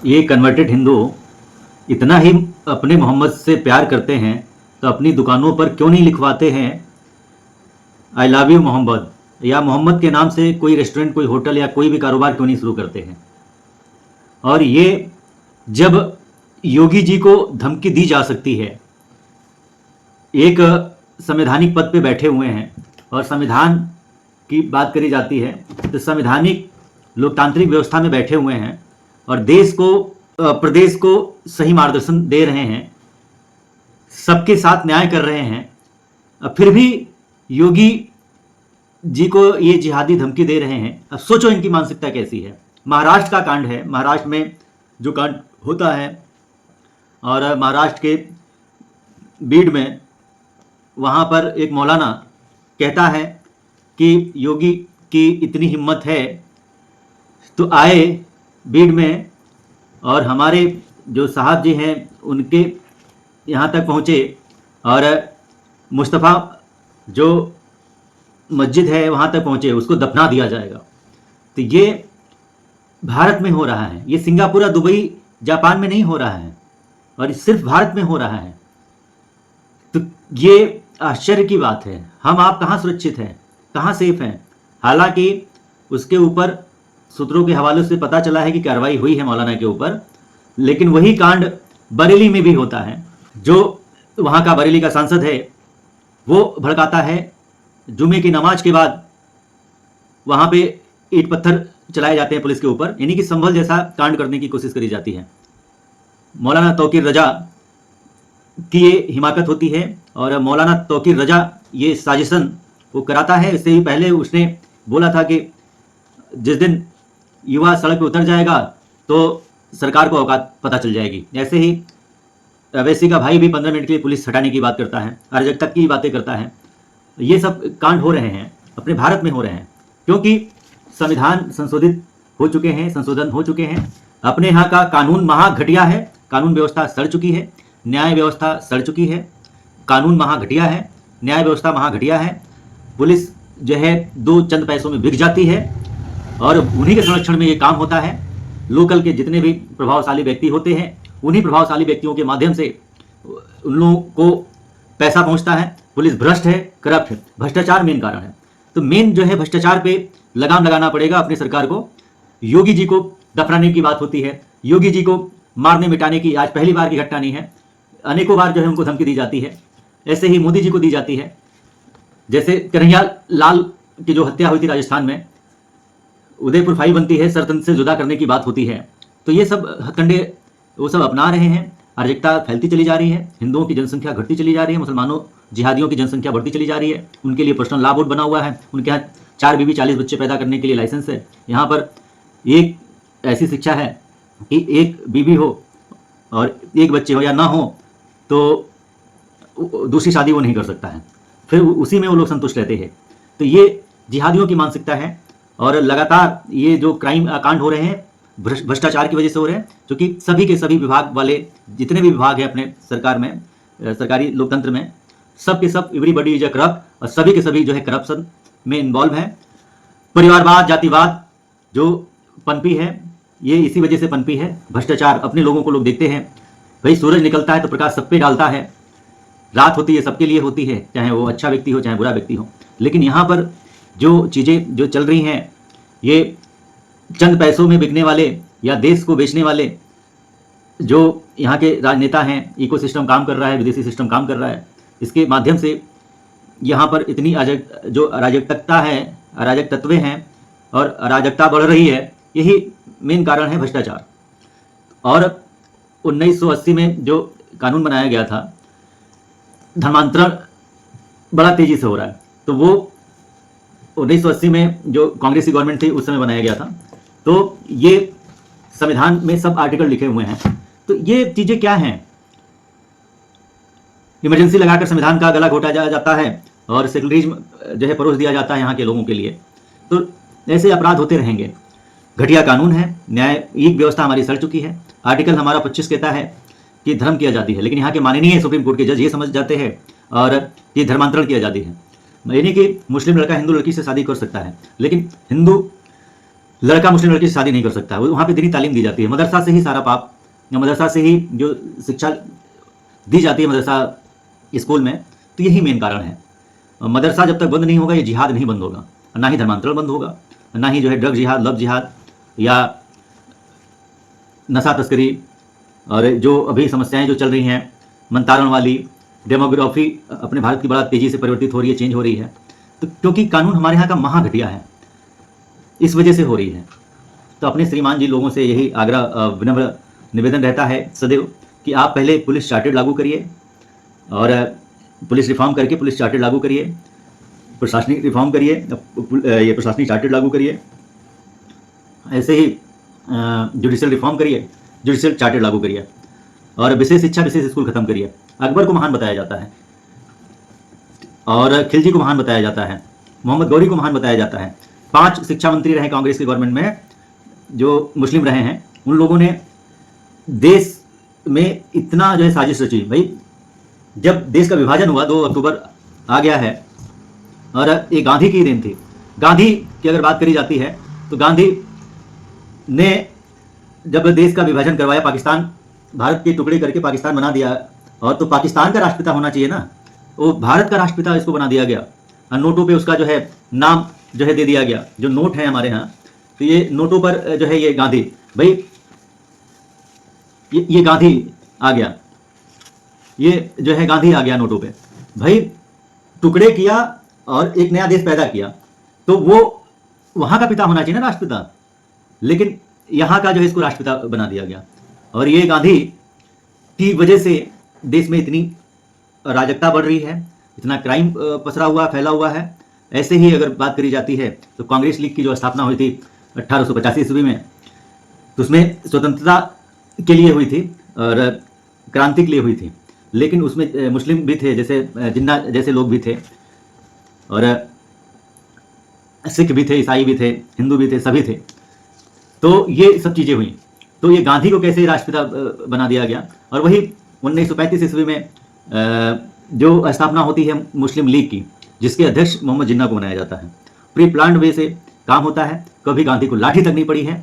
ये कन्वर्टेड हिंदू इतना ही अपने मोहम्मद से प्यार करते हैं तो अपनी दुकानों पर क्यों नहीं लिखवाते हैं आई लव यू मोहम्मद, या मोहम्मद के नाम से कोई रेस्टोरेंट, कोई होटल या कोई भी कारोबार क्यों नहीं शुरू करते हैं। और ये जब योगी जी को धमकी दी जा सकती है, एक संवैधानिक पद पे बैठे हुए हैं और संविधान की बात करी जाती है, तो संवैधानिक लोकतांत्रिक व्यवस्था में बैठे हुए हैं और देश को प्रदेश को सही मार्गदर्शन दे रहे हैं, सबके साथ न्याय कर रहे हैं, फिर भी योगी जी को ये जिहादी धमकी दे रहे हैं। अब सोचो इनकी मानसिकता कैसी है। महाराष्ट्र का कांड है, महाराष्ट्र में जो कांड होता है और महाराष्ट्र के बीड में, वहाँ पर एक मौलाना कहता है कि योगी की इतनी हिम्मत है तो आए बीड में और हमारे जो साहब जी हैं उनके यहाँ तक पहुँचे और मुस्तफ़ा जो मस्जिद है वहाँ तक पहुँचे, उसको दफना दिया जाएगा। तो ये भारत में हो रहा है, ये सिंगापुर या दुबई जापान में नहीं हो रहा है और सिर्फ भारत में हो रहा है। तो ये आश्चर्य की बात है। हम आप कहाँ सुरक्षित हैं, कहाँ सेफ हैं। हालांकि उसके ऊपर सूत्रों के हवाले से पता चला है कि कार्रवाई हुई है मौलाना के ऊपर, लेकिन वही कांड बरेली में भी होता है। जो वहाँ का बरेली का सांसद है वो भड़काता है, जुमे की नमाज के बाद वहाँ पे ईंट पत्थर चलाए जाते हैं पुलिस के ऊपर, यानी कि संभल जैसा कांड करने की कोशिश करी जाती है। मौलाना तौकीर रजा की ये हिमाकत होती है और मौलाना तौकीर रजा ये साजिशन वो कराता है। इससे भी पहले उसने बोला था कि जिस दिन युवा सड़क पर उतर जाएगा तो सरकार को औकात पता चल जाएगी। ऐसे ही अवैसी का भाई भी 15 मिनट के लिए पुलिस हटाने की बात करता है, अराजकता की बातें करता है। ये सब कांड हो रहे हैं, अपने भारत में हो रहे हैं, क्योंकि संविधान संशोधित हो चुके हैं, संशोधन हो चुके हैं। अपने यहाँ का कानून महा घटिया है, कानून व्यवस्था सड़ चुकी है, न्याय व्यवस्था सड़ चुकी है, कानून महा घटिया है, न्याय व्यवस्था महा घटिया है। पुलिस जो है दो चंद पैसों में बिक जाती है और उन्हीं के संरक्षण में ये काम होता है। लोकल के जितने भी प्रभावशाली व्यक्ति होते हैं, उन्हीं प्रभावशाली व्यक्तियों के माध्यम से उन लोगों को पैसा पहुंचता है। पुलिस भ्रष्ट है, करप्ट है, भ्रष्टाचार मेन कारण है। तो मेन जो है भ्रष्टाचार पे लगाम लगाना पड़ेगा अपनी सरकार को। योगी जी को दफनाने की बात होती है, योगी जी को मारने मिटाने की आज पहली बार की घटना नहीं है, अनेकों बार जो है उनको धमकी दी जाती है। ऐसे ही मोदी जी को दी जाती है। जैसे कन्हैया लाल की जो हत्या हुई थी राजस्थान में, उदयपुर फाइल बनती है, सरतंत्र से जुदा करने की बात होती है। तो ये सब हथकंडे वो सब अपना रहे हैं, अराजकता फैलती चली जा रही है, हिंदुओं की जनसंख्या घटती चली जा रही है, मुसलमानों जिहादियों की जनसंख्या बढ़ती चली जा रही है। उनके लिए पर्सनल लॉ बोर्ड बना हुआ है, उनके यहाँ 4 बीवी 40 बच्चे पैदा करने के लिए लाइसेंस है। यहाँ पर एक ऐसी शिक्षा है कि एक बीवी हो और एक बच्चे हो या ना हो तो दूसरी शादी वो नहीं कर सकता है, फिर उसी में वो लोग संतुष्ट रहते हैं। तो ये जिहादियों की मानसिकता है और लगातार ये जो क्राइम कांड हो रहे हैं भ्रष्टाचार की वजह से हो रहे हैं, क्योंकि सभी के सभी विभाग वाले जितने भी विभाग हैं अपने सरकार में, सरकारी लोकतंत्र में, सब के सब एवरीबॉडी इज अ करप्ट और सभी के सभी जो है करप्शन में इन्वॉल्व है। परिवारवाद, जातिवाद जो पनपी है ये इसी वजह से पनपी है। भ्रष्टाचार, अपने लोगों को लोग देखते हैं, भाई सूरज निकलता है तो प्रकाश सब पे डालता है, रात होती है सबके लिए होती है, चाहे वो अच्छा व्यक्ति हो चाहे बुरा व्यक्ति हो। लेकिन यहाँ पर जो चीज़ें जो चल रही हैं ये चंद पैसों में बिकने वाले या देश को बेचने वाले जो यहाँ के राजनेता हैं, इकोसिस्टम काम कर रहा है, विदेशी सिस्टम काम कर रहा है, इसके माध्यम से यहाँ पर इतनी जो अराजकता है, अराजक तत्वें हैं और अराजकता बढ़ रही है। यही मेन कारण है भ्रष्टाचार। और 1980 में जो कानून बनाया गया था, धर्मांतरण बड़ा तेजी से हो रहा है, तो वो 1980 में जो कांग्रेस की गवर्नमेंट थी उस समय बनाया गया था। तो ये संविधान में सब आर्टिकल लिखे हुए हैं। तो ये चीज़ें क्या हैं, इमरजेंसी लगाकर संविधान का गला घोटा जाता है और सेकुलरिज्म जो है परोस दिया जाता है यहाँ के लोगों के लिए। तो ऐसे अपराध होते रहेंगे। घटिया कानून है, न्यायिक व्यवस्था हमारी सड़ चुकी है। आर्टिकल हमारा 25 कहता है कि धर्म की आज़ादी है, लेकिन यहाँ के माननीय सुप्रीम कोर्ट के जज ये समझ जाते हैं और ये धर्मांतरण की आज़ादी है, यानी कि मुस्लिम लड़का हिंदू लड़की से शादी कर सकता है, लेकिन हिंदू लड़का मुस्लिम लड़की से शादी नहीं कर सकता, वहाँ पे दीनी तालीम दी जाती है। मदरसा से ही सारा पाप, मदरसा से ही जो शिक्षा दी जाती है मदरसा स्कूल में, तो यही मेन कारण है। मदरसा जब तक बंद नहीं होगा ये जिहाद नहीं बंद होगा, ना ही धर्मांतरण बंद होगा, ना ही जो है ड्रग जिहाद, लव जिहाद या नशा तस्करी और जो अभी समस्याएं जो चल रही हैं मनतारण वाली, डेमोग्राफी अपने भारत की बड़ा तेज़ी से परिवर्तित हो रही है, चेंज हो रही है, तो क्योंकि कानून हमारे यहाँ का महा घटिया है, इस वजह से हो रही है। तो अपने श्रीमान जी लोगों से यही आग्रह विनम्र निवेदन रहता है सदैव कि आप पहले पुलिस चार्टर लागू करिए और पुलिस रिफॉर्म करके पुलिस चार्टर लागू करिए, प्रशासनिक रिफॉर्म करिए, ये प्रशासनिक चार्टर लागू करिए, ऐसे ही जुडिशियल रिफॉर्म करिए, जुडिशियल चार्टर लागू करिए और विशेष शिक्षा विशेष स्कूल खत्म करिए। अकबर को महान बताया जाता है और खिलजी को महान बताया जाता है, मोहम्मद गौरी को महान बताया जाता है। 5 शिक्षा मंत्री रहे कांग्रेस की गवर्नमेंट में जो मुस्लिम रहे हैं, उन लोगों ने देश में इतना जो है साजिश रची। भाई जब देश का विभाजन हुआ 2 अक्टूबर आ गया है और ये गांधी की देन थी। गांधी की अगर बात करी जाती है तो गांधी ने जब देश का विभाजन करवाया, पाकिस्तान, भारत के टुकड़े करके पाकिस्तान बना दिया, और तो पाकिस्तान का राष्ट्रपिता होना चाहिए ना, वो भारत का राष्ट्रपिता इसको बना दिया गया और नोटों पे उसका जो है नाम जो है दे दिया गया। जो नोट है हमारे यहाँ, तो ये नोटों पर जो है ये गांधी, भाई ये गांधी आ गया, ये जो है गांधी आ गया नोटों पे। भाई टुकड़े किया और एक नया देश पैदा किया, तो वो वहाँ का पिता होना चाहिए ना राष्ट्रपिता, लेकिन यहाँ का जो है इसको राष्ट्रपिता बना दिया गया। और ये गांधी की वजह से देश में इतनी अराजकता बढ़ रही है, इतना क्राइम पसरा हुआ, फैला हुआ है। ऐसे ही अगर बात करी जाती है तो कांग्रेस लीग की जो स्थापना हुई थी 1885 ईस्वी में, तो उसमें स्वतंत्रता के लिए हुई थी और क्रांति के लिए हुई थी, लेकिन उसमें मुस्लिम भी थे, जैसे जिन्ना जैसे लोग भी थे और सिख भी थे, ईसाई भी थे, हिंदू भी थे, सभी थे। तो ये सब चीज़ें हुई, तो ये गांधी को कैसे राष्ट्रपिता बना दिया गया। और वही 1935 ईस्वी में जो स्थापना होती है मुस्लिम लीग की, जिसके अध्यक्ष मोहम्मद जिन्ना को बनाया जाता है। प्री प्लान्ड वे से काम होता है, कभी गांधी को लाठी तक नहीं पड़ी है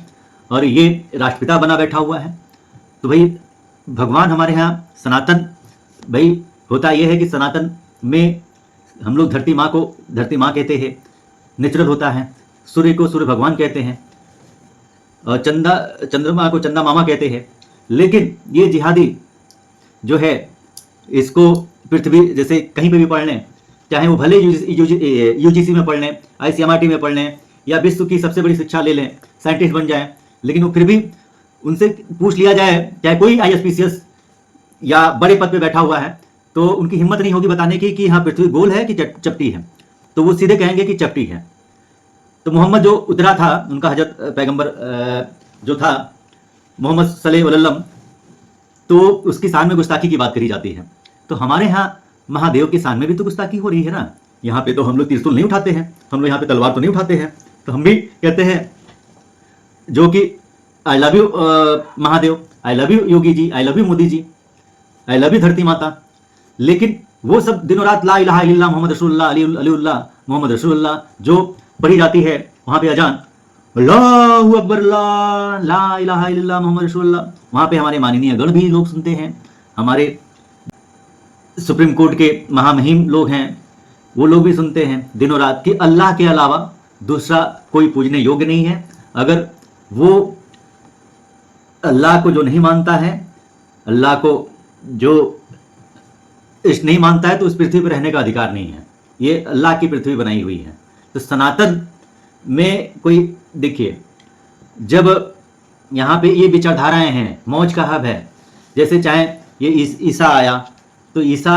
और ये राष्ट्रपिता बना बैठा हुआ है। तो भाई भगवान हमारे यहाँ सनातन, भाई होता यह है कि सनातन में हम लोग धरती माँ को धरती माँ कहते हैं, नेचुरल होता है, सूर्य को सूर्य भगवान कहते हैं और चंद्रमा को चंदा मामा कहते हैं। लेकिन ये जिहादी जो है इसको पृथ्वी जैसे कहीं पे भी पढ़ लें, चाहे वो भले यूजीसी में पढ़ लें, आईसीएमआर में पढ़ लें या विश्व की सबसे बड़ी शिक्षा ले लें, साइंटिस्ट बन जाएं, लेकिन वो फिर भी उनसे पूछ लिया जाए, चाहे कोई आईएसपीसीएस या बड़े पद पे बैठा हुआ है, तो उनकी हिम्मत नहीं होगी बताने की कि हाँ पृथ्वी गोल है कि चपटी है, तो वो सीधे कहेंगे कि चपटी है। तो मोहम्मद जो उतरा था, उनका हजरत पैगंबर जो था मोहम्मद सल्लल्लाहु अलैहि वसल्लम, तो उसकी शान में गुस्ताखी की बात करी जाती है। तो हमारे यहाँ महादेव की शान में भी तो गुस्ताखी हो रही है ना। यहाँ पे तो हम लोग त्रिशूल नहीं उठाते हैं, हम लोग यहाँ पे तलवार तो नहीं उठाते हैं, तो हम भी कहते हैं जो कि I love you Mahadev, I love you Yogi ji, I love you Modi ji, I love you धरती माता। लेकिन वो सब दिनों रात ला इलाहा इल्लल्लाह मोहम्मद रसूलुल्लाह अलीउल्लाह मोहम्मद रसूलुल्लाह जो पढ़ी जाती है, वहाँ पे अजान अल्लाहु अकबर ला इलाहा इल्लल्लाह मोहम्मद रसूलुल्लाह, वहाँ पे हमारे माननीय गण भी लोग सुनते हैं, हमारे सुप्रीम कोर्ट के महामहिम लोग हैं वो लोग भी सुनते हैं दिनों रात कि अल्लाह के अलावा दूसरा कोई पूजने योग्य नहीं है। अगर वो अल्लाह को जो नहीं मानता है, अल्लाह को जो इष्ट नहीं मानता है, तो उस पृथ्वी पर रहने का अधिकार नहीं है। ये अल्लाह की पृथ्वी बनाई हुई है। तो सनातन में कोई देखिए, जब यहाँ पे ये विचारधाराएं हैं, मौज का हब है, जैसे चाहे ये ईसा आया, तो ईसा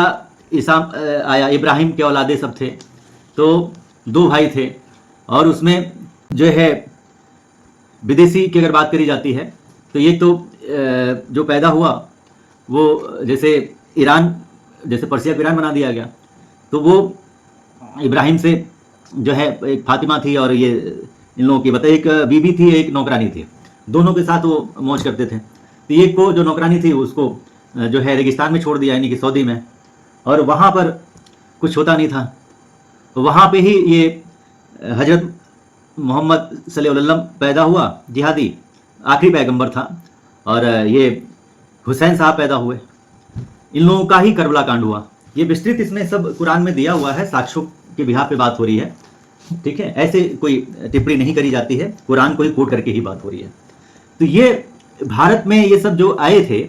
आया, इब्राहिम के औलादे सब थे, तो 2 भाई थे, और उसमें जो है विदेशी की अगर बात करी जाती है तो ये तो जो पैदा हुआ वो जैसे ईरान, जैसे पर्सिया को ईरान बना दिया गया, तो वो इब्राहिम से जो है एक फातिमा थी और ये इन लोगों की बताइए, एक बीबी थी, एक नौकरानी थी, दोनों के साथ वो मौज करते थे। तो एक को जो नौकरानी थी उसको जो है रेगिस्तान में छोड़ दिया, यानी कि सऊदी में, और वहाँ पर कुछ होता नहीं था, तो वहाँ पे ही ये हजरत मोहम्मद सल्लल्लाहु अलैहि वसल्लम पैदा हुआ, जिहादी आखिरी पैगंबर था, और ये हुसैन साहब पैदा हुए, इन लोगों का ही करबला कांड हुआ। ये विस्तृत इसमें सब कुरान में दिया हुआ है, साक्ष्यों के बिहाफ पे बात हो रही है, ठीक है, ऐसे कोई टिप्पणी नहीं करी जाती है, कुरान को ही कोट करके ही बात हो रही है। तो ये भारत में ये सब जो आए थे,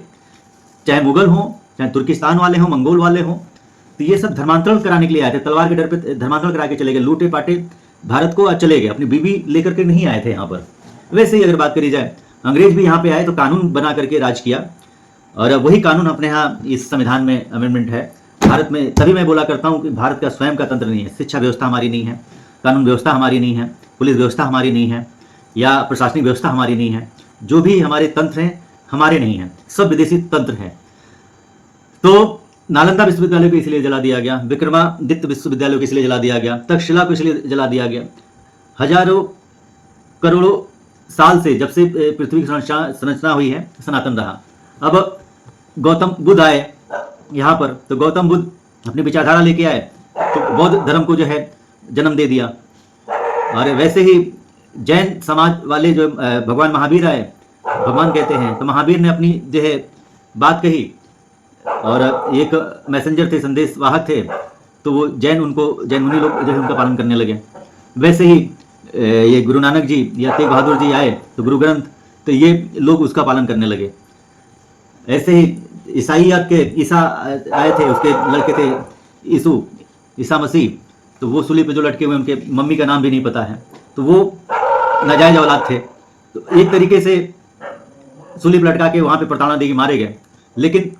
चाहे मुगल हों, चाहे तुर्किस्तान वाले हों, मंगोल वाले हों, तो ये सब धर्मांतरण कराने के लिए आए थे, तलवार के डर पे धर्मांतरण करा के चले गए, लूटे पाटे भारत को चले गए, अपनी बीवी लेकर के नहीं आए थे यहाँ पर। वैसे ही अगर बात करी जाए, अंग्रेज भी यहाँ पे आए तो कानून बना करके राज किया, और वही कानून अपने यहाँ इस संविधान में अमेंडमेंट है भारत में। तभी मैं बोला करता हूँ कि भारत का स्वयं का तंत्र नहीं है, शिक्षा व्यवस्था हमारी नहीं है, कानून व्यवस्था हमारी नहीं है, पुलिस व्यवस्था हमारी नहीं है, या प्रशासनिक व्यवस्था हमारी नहीं है, जो भी हमारे तंत्र हैं हमारे नहीं हैं, सब विदेशी तंत्र हैं। तो नालंदा विश्वविद्यालय को इसलिए जला दिया गया, विक्रमादित्य विश्वविद्यालय को इसलिए जला दिया गया, तक्षशिला को इसलिए जला दिया गया। हजारों करोड़ों साल से, जब से पृथ्वी की संरचना हुई है, सनातन रहा। अब गौतम बुद्ध आए यहाँ पर, तो गौतम बुद्ध अपनी विचारधारा लेके आए, तो बौद्ध धर्म को जो है जन्म दे दिया। और वैसे ही जैन समाज वाले जो भगवान महावीर आए, भगवान कहते हैं, तो महावीर ने अपनी जो है बात कही, और एक मैसेंजर थे, संदेश वाहक थे, तो वो जैन मुनि लोग जो है उनका पालन करने लगे। वैसे ही ये गुरु नानक जी या तेग बहादुर जी आए, तो गुरु ग्रंथ, तो ये लोग उसका पालन करने लगे। ऐसे ही ईसाइयत के ईसा आए थे, उसके लड़के थे ईसा मसीह, तो वो सूली पे जो लटके हुए, उनके मम्मी का नाम भी नहीं पता है, तो वो नाजायज औलाद थे। तो एक तरीके से सूली पे लटका के वहाँ पे प्रताड़ना देके मारे गए। लेकिन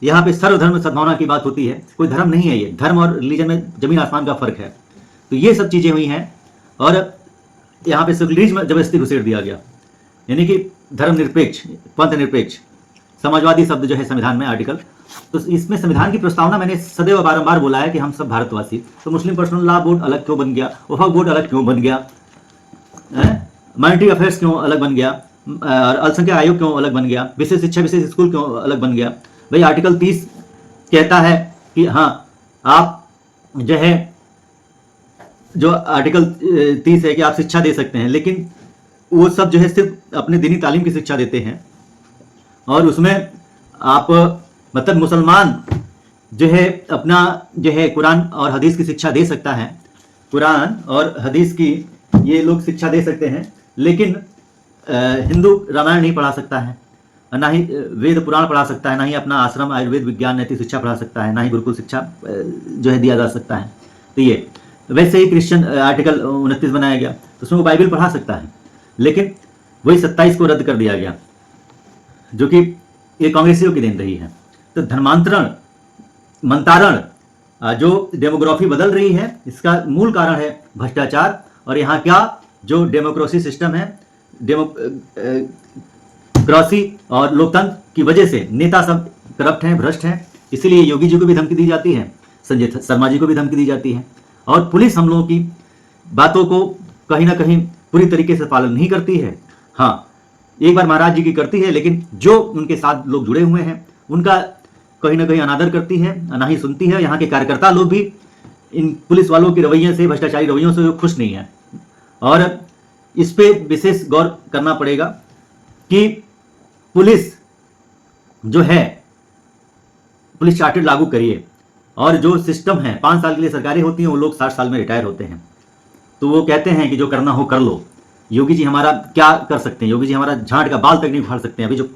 यहाँ पे सर्वधर्म सद्भावना की बात होती है, कोई धर्म नहीं है, ये धर्म और रिलीजन में जमीन आसमान का फर्क है। तो ये सब चीज़ें हुई हैं, और यहाँ पे सेकुलरिज्म जबरदस्ती घुसेड़ दिया गया, यानी कि धर्मनिरपेक्ष, पंथ निरपेक्ष, समाजवादी शब्द जो है संविधान में आर्टिकल। तो इसमें संविधान की प्रस्तावना मैंने सदैव बारंबार बोला है कि हम सब भारतवासी, तो मुस्लिम पर्सनल लॉ बोर्ड अलग क्यों बन गया, वफाक बोर्ड अलग क्यों बन गया, माइनॉरिटी अफेयर्स क्यों अलग बन गया, और अल्पसंख्यक आयोग क्यों अलग बन गया, विशेष शिक्षा विशेष स्कूल क्यों अलग बन गया। भाई आर्टिकल 30 कहता है कि हाँ, आप जो है, जो आर्टिकल 30 है कि आप शिक्षा दे सकते हैं, लेकिन वो सब जो है सिर्फ अपने दीनी तालीम की शिक्षा देते हैं, और उसमें आप मतलब मुसलमान जो है अपना जो है कुरान और हदीस की शिक्षा दे सकता है, कुरान और हदीस की ये लोग शिक्षा दे सकते हैं, लेकिन हिंदू रामायण नहीं पढ़ा सकता है, ना ही वेद पुराण पढ़ा सकता है, ना ही अपना आश्रम आयुर्वेद विज्ञान नैतिक शिक्षा पढ़ा सकता है, ना ही गुरुकुल शिक्षा जो है दिया जा सकता है। तो ये वैसे ही क्रिश्चियन आर्टिकल 29 बनाया गया, तो उसमें वो बाइबल पढ़ा सकता है, लेकिन वही 27 को रद्द कर दिया गया, जो कि ये कांग्रेसियों की देन रही है। तो धर्मांतरण, मंतारण, जो डेमोग्राफी बदल रही है, इसका मूल कारण है भ्रष्टाचार। और यहाँ क्या जो डेमोक्रेसी सिस्टम है, डेमोक्रेसी और लोकतंत्र की वजह से नेता सब करप्ट हैं, भ्रष्ट हैं, इसीलिए योगी जी को भी धमकी दी जाती है, संजय शर्मा जी को भी धमकी दी जाती है, और पुलिस हम लोगों की बातों को कहीं ना कहीं पूरी तरीके से पालन नहीं करती है। हाँ, एक बार महाराज जी की करती है, लेकिन जो उनके साथ लोग जुड़े हुए हैं उनका कहीं ना कहीं अनादर करती है, ना ही सुनती है। यहाँ के कार्यकर्ता लोग भी इन पुलिस वालों के रवैये से, भ्रष्टाचारी रवैयों से खुश नहीं है, और इस पे विशेष गौर करना पड़ेगा कि पुलिस जो है, पुलिस चार्टर लागू करिए, और जो सिस्टम है 5 साल के लिए सरकारें होती हैं, वो लोग 60 साल में रिटायर होते हैं, तो वो कहते हैं कि जो करना हो कर लो। योगी जी हमारा क्या कर सकते हैं, योगी जी हमारा झांट का बाल तक नहीं उखाड़ सकते हैं। अभी जो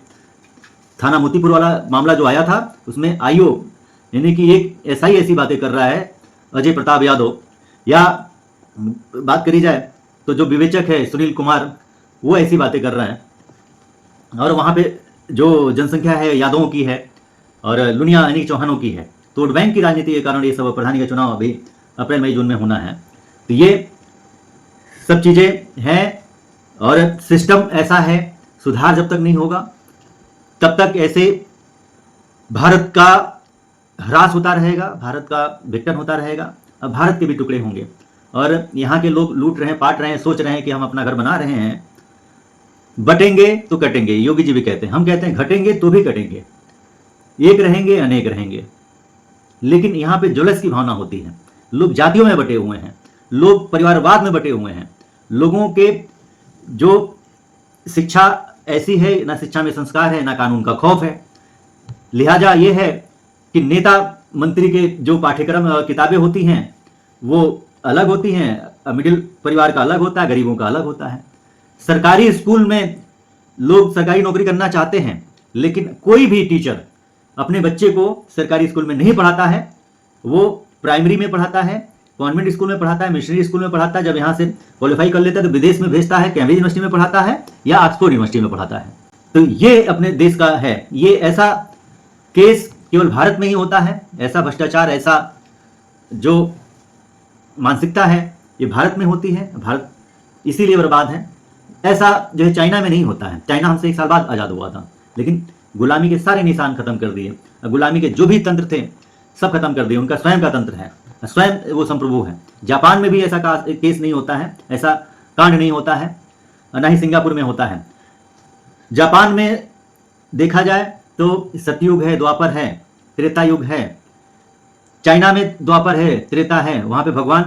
थाना मोतीपुर वाला मामला जो आया था, उसमें आईओ यानी कि एक एसआई ऐसी बातें कर रहा है, अजय प्रताप यादव, या बात करी जाए तो जो विवेचक है सुनील कुमार, वो ऐसी बातें कर रहे हैं, और वहाँ पे जो जनसंख्या है यादवों की है, और लुनिया यानी चौहानों की है। तो वोट बैंक की राजनीति के कारण ये सब प्रधानी का चुनाव अभी अप्रैल मई जून में होना है। तो ये सब चीज़ें हैं, और सिस्टम ऐसा है, सुधार जब तक नहीं होगा तब तक ऐसे भारत का ह्रास होता रहेगा, भारत का विघटन होता रहेगा, और भारत के भी टुकड़े होंगे। और यहाँ के लोग लूट रहे हैं, पाट रहे हैं, सोच रहे हैं कि हम अपना घर बना रहे हैं, बटेंगे तो कटेंगे। योगी जी भी कहते हैं, हम कहते हैं घटेंगे तो भी कटेंगे, एक रहेंगे अनेक रहेंगे। लेकिन यहाँ पे जुलस की भावना होती है, लोग जातियों में बटे हुए हैं, लोग परिवारवाद में बटे हुए हैं, लोगों के जो शिक्षा ऐसी है, ना शिक्षा में संस्कार है, ना कानून का खौफ है। लिहाजा ये है कि नेता मंत्री के जो पाठ्यक्रम किताबें होती हैं वो अलग होती हैं, मिडिल परिवार का अलग होता है, गरीबों का अलग होता है। सरकारी स्कूल में लोग सरकारी नौकरी करना चाहते हैं, लेकिन कोई भी टीचर अपने बच्चे को सरकारी स्कूल में नहीं पढ़ाता है। वो प्राइमरी में पढ़ाता है, कॉन्वेंट स्कूल में पढ़ाता है, मिशनरी स्कूल में पढ़ाता है। जब यहाँ से क्वालिफाई कर लेता है तो विदेश में भेजता है, कैम्ब्रिज यूनिवर्सिटी में पढ़ाता है या ऑक्सफोर्ड यूनिवर्सिटी में पढ़ाता है। तो ये अपने देश का है। ये ऐसा केस केवल भारत में ही होता है। ऐसा भ्रष्टाचार, ऐसा जो मानसिकता है, ये भारत में होती है। भारत इसीलिए बर्बाद है। ऐसा जो है चाइना में नहीं होता है। चाइना हमसे 1 साल बाद आज़ाद हुआ था, लेकिन गुलामी के सारे निशान खत्म कर दिए। गुलामी के जो भी तंत्र थे सब खत्म कर दिए। उनका स्वयं का तंत्र है, स्वयं वो संप्रभु है। जापान में भी ऐसा केस नहीं होता है, ऐसा कांड नहीं होता है, ना ही सिंगापुर में होता है। जापान में देखा जाए तो सतयुग है, द्वापर है, त्रेता युग है। चाइना में द्वापर है, त्रेता है। वहाँ पे भगवान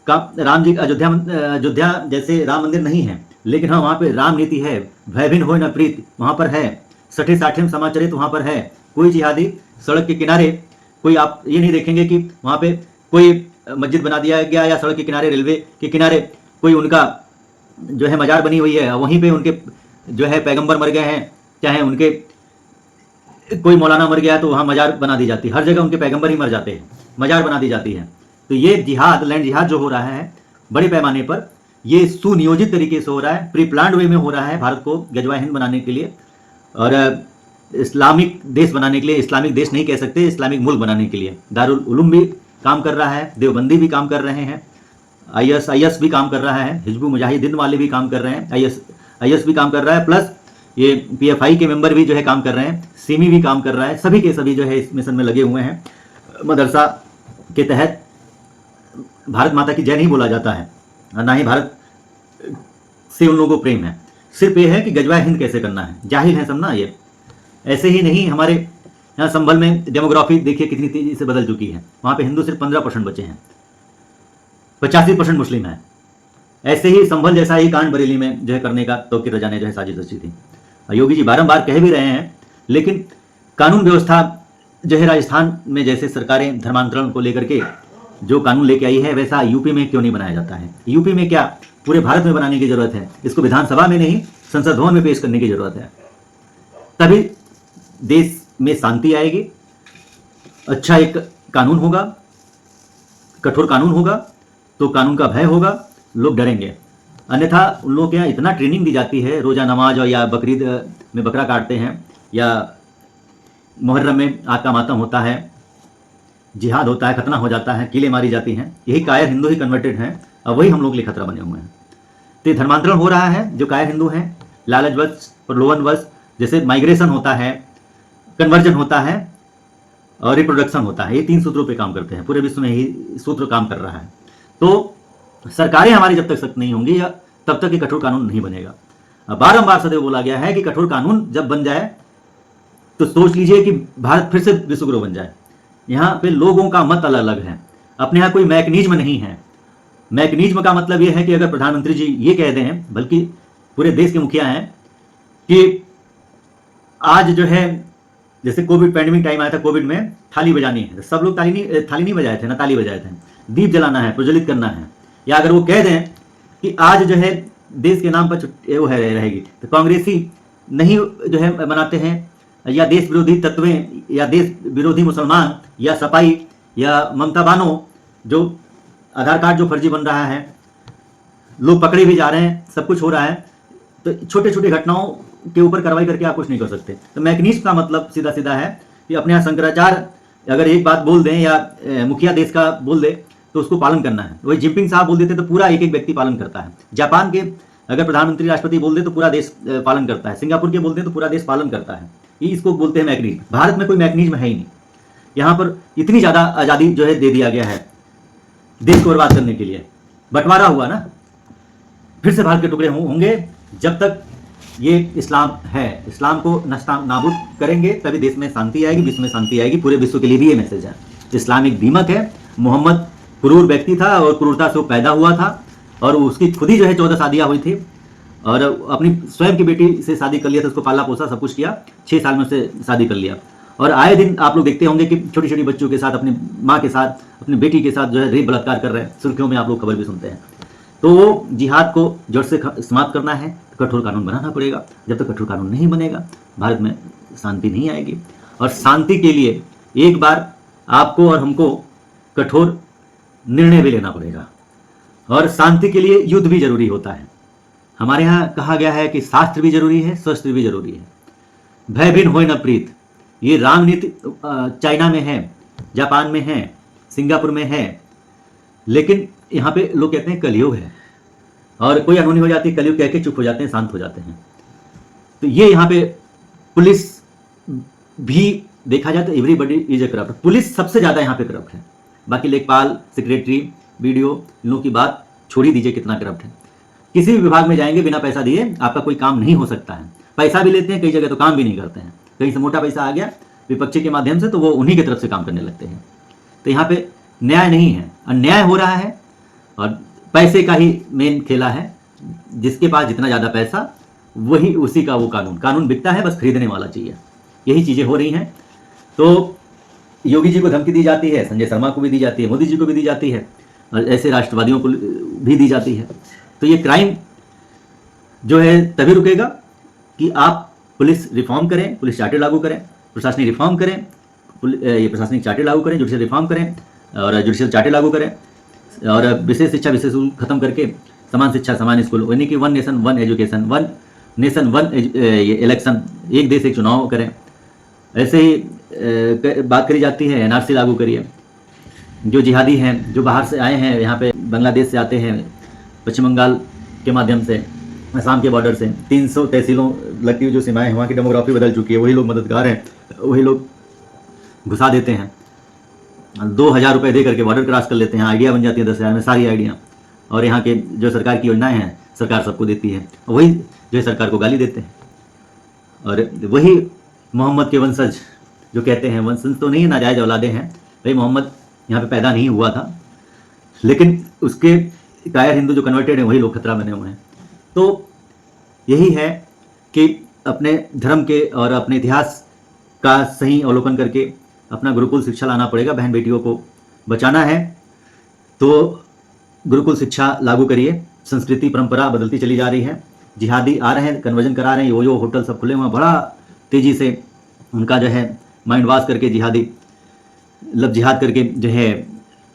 का राम जी अयोध्या जैसे राम मंदिर नहीं है, लेकिन हाँ वहाँ पे राम नीति है। भय भिन्न होय न प्रीत वहाँ पर है। 60-60 समाचरित वहाँ पर है। कोई जिहादी सड़क के किनारे, कोई आप ये नहीं देखेंगे कि वहाँ पे कोई मस्जिद बना दिया गया या सड़क के किनारे, रेलवे के किनारे कोई उनका जो है मजार बनी हुई है, वहीं पे उनके जो है पैगंबर मर गए हैं, चाहे उनके कोई मौलाना मर गया है तो वहाँ मजार बना दी जाती है। हर जगह उनके पैगंबर ही मर जाते हैं, मजार बना दी जाती है। तो ये जिहाद, लैंड जिहाद जो हो रहा है बड़े पैमाने पर, ये सुनियोजित तरीके से हो रहा है, प्री प्लान्ड वे में हो रहा है भारत को गजवा हिंद बनाने के लिए और इस्लामिक देश बनाने के लिए। इस्लामिक देश नहीं कह सकते, इस्लामिक मुल्क बनाने के लिए। दारुल उलूम भी काम कर रहा है, देवबंदी भी काम कर रहे हैं, IS भी काम कर रहा है, हिजबुल मुजाहिदीन वाले भी काम कर रहे हैं, IS भी काम कर रहा है, प्लस ये PFI के मेंबर भी जो है काम कर रहे हैं, सिमी भी काम कर रहा है। सभी के सभी जो है इस मिशन में लगे हुए हैं। मदरसा के तहत भारत माता की जय नहीं बोला जाता है, ना ही भारत से उन लोगों को प्रेम है। सिर्फ ये है कि गजवा हिंद कैसे करना है। जाहिल है सब ना ये। ऐसे ही नहीं, हमारे यहाँ संभल में डेमोग्राफी देखिए कितनी तेजी से बदल चुकी है। वहाँ पे हिंदू सिर्फ 15% बचे हैं, 85% मुस्लिम है। ऐसे ही संभल जैसा ही कांड बरेली में जो है करने का तौकीर रजा ने जो है साजिश रची थी। योगी जी बारंबार कह भी रहे हैं, लेकिन कानून व्यवस्था जो है राजस्थान में जैसे सरकारें धर्मांतरण को लेकर के जो कानून लेके आई है, वैसा यूपी में क्यों नहीं बनाया जाता है? यूपी में क्या पूरे भारत में बनाने की जरूरत है? इसको विधानसभा में नहीं, संसद भवन में पेश करने की जरूरत है। तभी देश में शांति आएगी, अच्छा एक कानून होगा, कठोर कानून होगा तो कानून का भय होगा, लोग डरेंगे। अन्यथा उन लोगों के यहाँ इतना ट्रेनिंग दी जाती है, रोजा नमाज और या बकरीद में बकरा काटते हैं, या मुहर्रम में आग का मातम होता है, जिहाद होता है, खतना हो जाता है, कीलें मारी जाती हैं। यही कायर हिंदू ही कन्वर्टेड हैं और वही हम लोग के लिए खतरा बने हुए हैं। तो ये धर्मांतरण हो रहा है। जो कायर हिंदू हैं, लालचवश, प्रलोभनवश, जैसे माइग्रेशन होता है, कन्वर्जन होता है और रिप्रोडक्शन होता है, ये 3 सूत्रों पे काम करते हैं। पूरे विश्व में यही सूत्र काम कर रहा है। तो सरकारें हमारी जब तक सख्त नहीं होंगी या तब तक ये कठोर कानून नहीं बनेगा। बारंबार सदैव बोला गया है कि कठोर कानून जब बन जाए तो सोच लीजिए कि भारत फिर से विश्वगुरु बन जाए। यहाँ पे लोगों का मत अलग अलग है, अपने यहाँ कोई मैकेनिज्म नहीं है। मैकेनिज्म का मतलब ये है कि अगर प्रधानमंत्री जी ये कह दें, बल्कि पूरे देश के मुखिया हैं, कि आज जो है जैसे कोविड पैंडेमिक टाइम आया था, कोविड में थाली बजानी है, सब लोग थाली नहीं बजाए थे ना, ताली बजाए थे। दीप जलाना है, प्रज्वलित करना है। या अगर वो कह दें कि आज जो है देश के नाम पर वो है रहेगी, तो कांग्रेसी नहीं जो है मनाते हैं, या देश विरोधी तत्वें, या देश विरोधी मुसलमान, या सपाई, या ममता बानो, जो आधार कार्ड जो फर्जी बन रहा है, लोग पकड़े भी जा रहे हैं, सब कुछ हो रहा है। तो छोटे छोटे घटनाओं के ऊपर कार्रवाई करके आप कुछ नहीं कर सकते। तो मैकेनिज्म का मतलब सीधा सीधा है कि अपने यहाँ शंकराचार्य अगर एक बात बोल दें या मुखिया देश का बोल दे तो उसको पालन करना है। वही जिनपिंग साहब बोल देते तो पूरा एक एक व्यक्ति पालन करता है। जापान के अगर प्रधानमंत्री राष्ट्रपति बोल दे तो पूरा देश पालन करता है। सिंगापुर के बोलते हैं तो पूरा देश पालन करता है। ये इसको बोलते हैं मैकेनिज्म। भारत में कोई मैकेनिज्म है ही नहीं। यहाँ पर इतनी ज़्यादा आज़ादी जो है दे दिया गया है देश को बर्बाद करने के लिए। बंटवारा हुआ ना, फिर से भारत के टुकड़े होंगे। जब तक ये इस्लाम है, इस्लाम को नाबूद करेंगे तभी देश में शांति आएगी, विश्व में शांति आएगी। पूरे विश्व के लिए भी ये मैसेज है। इस्लाम एक दीमक है। मोहम्मद क्रूर व्यक्ति था और क्रूरता से वो पैदा हुआ था और उसकी खुद ही जो है 14 शादियाँ हुई थी और अपनी स्वयं की बेटी से शादी कर लिया था, उसको पाला पोसा सब कुछ किया, 6 साल में उससे शादी कर लिया। और आए दिन आप लोग देखते होंगे कि छोटी छोटी बच्चों के साथ, अपनी माँ के साथ, अपनी बेटी के साथ जो है रेप बलात्कार कर रहे हैं। सुर्खियों में आप लोग खबर भी सुनते हैं। तो वो जिहाद को जड़ से समाप्त करना है तो कठोर कानून बनाना पड़ेगा। जब तक कठोर कानून नहीं बनेगा भारत में शांति नहीं आएगी। और शांति के लिए एक बार आपको और हमको कठोर निर्णय भी लेना पड़ेगा। और शांति के लिए युद्ध भी जरूरी होता है। हमारे यहाँ कहा गया है कि शास्त्र भी जरूरी है, शस्त्र भी जरूरी है। भय भिन्न होय न प्रीत, ये राम नीति चाइना में है, जापान में है, सिंगापुर में है, लेकिन यहाँ पे लोग कहते हैं कलयुग है और कोई अनहोनी हो जाती है, कलयुग कह के चुप हो जाते हैं, शांत हो जाते हैं। तो ये यहाँ पे पुलिस भी देखा जाए तो everybody is a corrupt. Police सबसे ज्यादा यहाँ पे करप्ट है। बाकी लेखपाल, सेक्रेटरी, वीडियो, इन लोगों की बात छोड़ ही दीजिए, कितना करप्ट है। किसी भी विभाग में जाएंगे बिना पैसा दिए आपका कोई काम नहीं हो सकता है। पैसा भी लेते हैं, कई जगह तो काम भी नहीं करते हैं। कहीं से मोटा पैसा आ गया विपक्षी के माध्यम से तो वो उन्हीं की तरफ से काम करने लगते हैं। तो यहाँ पे न्याय नहीं है, अन्याय हो रहा है और पैसे का ही मेन खेला है। जिसके पास जितना ज़्यादा पैसा वही उसी का वो कानून बिकता है, बस खरीदने वाला चाहिए। यही चीज़ें हो रही हैं। तो योगी जी को धमकी दी जाती है, संजय शर्मा को भी दी जाती है, मोदी जी को भी दी जाती है और ऐसे राष्ट्रवादियों को भी दी जाती है। तो ये क्राइम जो है तभी रुकेगा कि आप पुलिस रिफॉर्म करें, पुलिस चार्टर लागू करें, प्रशासनिक रिफॉर्म करें, ये प्रशासनिक चार्टर लागू करें, जुडिशियल रिफॉर्म करें और जुडिशियल चार्टर लागू करें और विशेष शिक्षा विशेष स्कूल खत्म करके समान शिक्षा समान स्कूल, यानी कि 1 नेशन 1 एजुकेशन, 1 नेशन 1 इलेक्शन, एक देश एक चुनाव करें। ऐसे ही बात करी जाती है एनआरसी लागू करिए। जो जिहादी हैं, जो बाहर से आए हैं, यहाँ पे बांग्लादेश से आते हैं, पश्चिम बंगाल के माध्यम से, असम के बॉर्डर से, 300 तहसीलों लगती हुई जो सीमाएं हैं, वहाँ की डेमोग्राफी बदल चुकी है। वही लोग मददगार हैं, वही लोग घुसा देते हैं। 2000 रुपये दे करके बॉर्डर क्रॉस कर लेते हैं, आइडिया बन जाती है 10,000 में सारी आइडिया। और यहाँ के जो सरकार की योजनाएं हैं सरकार सबको देती है, वही जो है सरकार को गाली देते हैं। और वही मोहम्मद के वंशज जो कहते हैं, वंशज तो नहीं, नाजायज औलादे हैं। भाई मोहम्मद यहाँ पे पैदा नहीं हुआ था, लेकिन उसके कायर हिंदू जो कन्वर्टेड हैं वही लोग खतरा बने हुए हैं। तो यही है कि अपने धर्म के और अपने इतिहास का सही अवलोकन करके अपना गुरुकुल शिक्षा लाना पड़ेगा। बहन बेटियों को बचाना है तो गुरुकुल शिक्षा लागू करिए। संस्कृति परंपरा बदलती चली जा रही है, जिहादी आ रहे हैं, कन्वर्जन करा रहे हैं, यो होटल सब खुले हुए हैं, बड़ा तेज़ी से उनका जो है माइंड वॉश करके जिहादी जिहाद करके जो है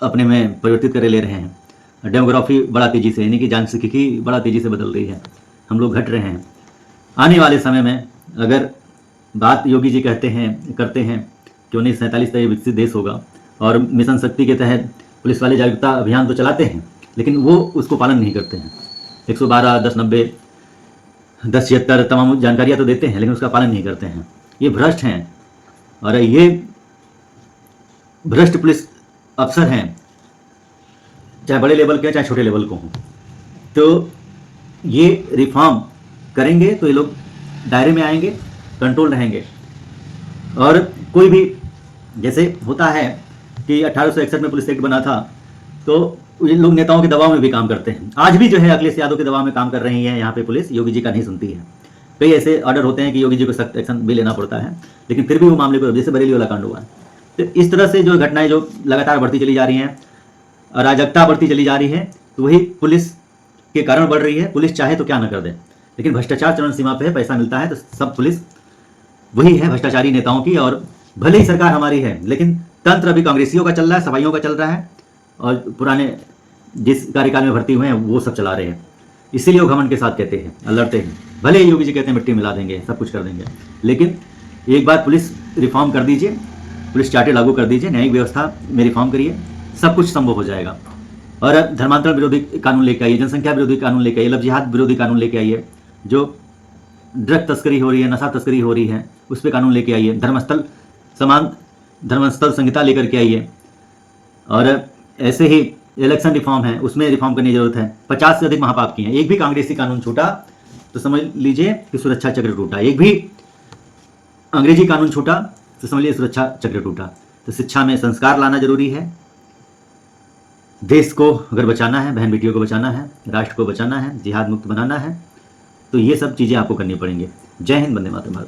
अपने में परिवर्तित करे ले रहे हैं। डेमोग्राफी बड़ा तेज़ी से, यानी कि जनसंख्यिकी बड़ा तेज़ी से बदल रही है, हम लोग घट रहे हैं। आने वाले समय में अगर बात योगी जी करते हैं कि 1947 तक विकसित देश होगा और मिशन शक्ति के तहत पुलिस वाले जागरूकता अभियान तो चलाते हैं, लेकिन वो उसको पालन नहीं करते हैं। 112, 1090, 1076 तमाम जानकारियाँ तो देते हैं, लेकिन उसका पालन नहीं करते हैं। ये भ्रष्ट हैं और ये भ्रष्ट पुलिस अफसर हैं, चाहे बड़े लेवल के चाहे छोटे लेवल को हों। तो ये रिफॉर्म करेंगे तो ये लोग दायरे में आएंगे, कंट्रोल रहेंगे। और कोई भी जैसे होता है कि 1861 में पुलिस एक्ट बना था, तो ये लोग नेताओं के दबाव में भी काम करते हैं। आज भी जो है अखिलेश यादव के दबाव में काम कर रही है यहाँ पे पुलिस, योगी जी का नहीं सुनती है। कई ऐसे ऑर्डर होते हैं कि योगी जी को सख्त एक्शन भी लेना पड़ता है, लेकिन फिर भी वो मामले को, जैसे बरेली वाला कांड हुआ है। तो इस तरह से जो घटनाएं जो लगातार बढ़ती चली जा रही हैं, अराजकता बढ़ती चली जा रही है, तो वही पुलिस के कारण बढ़ रही है। पुलिस चाहे तो क्या न कर दे, लेकिन भ्रष्टाचार चरम सीमा पे है, पैसा मिलता है तो सब पुलिस वही है भ्रष्टाचारी नेताओं की। और भले ही सरकार हमारी है, लेकिन तंत्र अभी कांग्रेसियों का चल रहा है, सफाइयों का चल रहा है और पुराने जिस कार्यकाल में भर्ती हुए हैं वो सब चला रहे हैं। इसीलिए वो घमंड के साथ कहते हैं, लड़ते हैं। भले ही योगी जी कहते हैं मिट्टी मिला देंगे, सब कुछ कर देंगे, लेकिन एक बार पुलिस रिफॉर्म कर दीजिए, पुलिस चार्टर लागू कर दीजिए, न्यायिक व्यवस्था में रिफॉर्म करिए, सब कुछ संभव हो जाएगा। और धर्मांतरण विरोधी कानून लेके आइए, जनसंख्या विरोधी कानून लेके आइए, जिहाद विरोधी कानून लेके आइए, जो ड्रग तस्करी हो रही है, नशा तस्करी हो रही है, उस पर कानून लेके आइए, समान धर्मस्थल संहिता लेकर के आइए। और ऐसे ही इलेक्शन रिफॉर्म है, उसमें रिफॉर्म करने की जरूरत है। 50 से अधिक महापाप किए हैं, एक भी कांग्रेसी कानून छूटा तो समझ लीजिए कि सुरक्षा चक्र टूटा, एक भी अंग्रेजी कानून छूटा तो समझ लीजिए सुरक्षा चक्र टूटा। तो शिक्षा में संस्कार लाना जरूरी है, देश को अगर बचाना है, बहन बेटियों को बचाना है, राष्ट्र को बचाना है, जिहाद मुक्त बनाना है, तो ये सब चीज़ें आपको करनी पड़ेंगी। जय हिंद, वंदे मातरम।